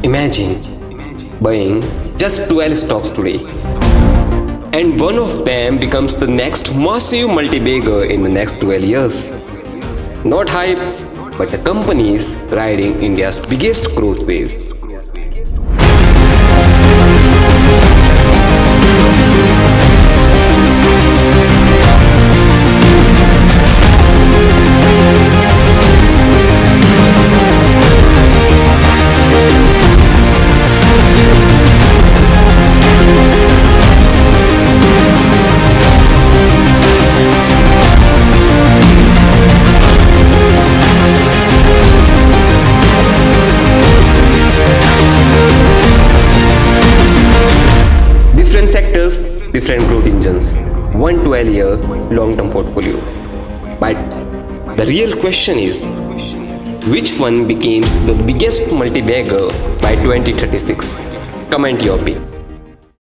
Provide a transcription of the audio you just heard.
Imagine buying just 12 stocks today, and one of them becomes the next massive multi-bagger in the next 12 years. Not hype, but the companies riding India's biggest growth waves. Different sectors, different growth engines, one 12-year long-term portfolio. But the real question is, which one becomes the biggest multi-bagger by 2036? Comment your pick.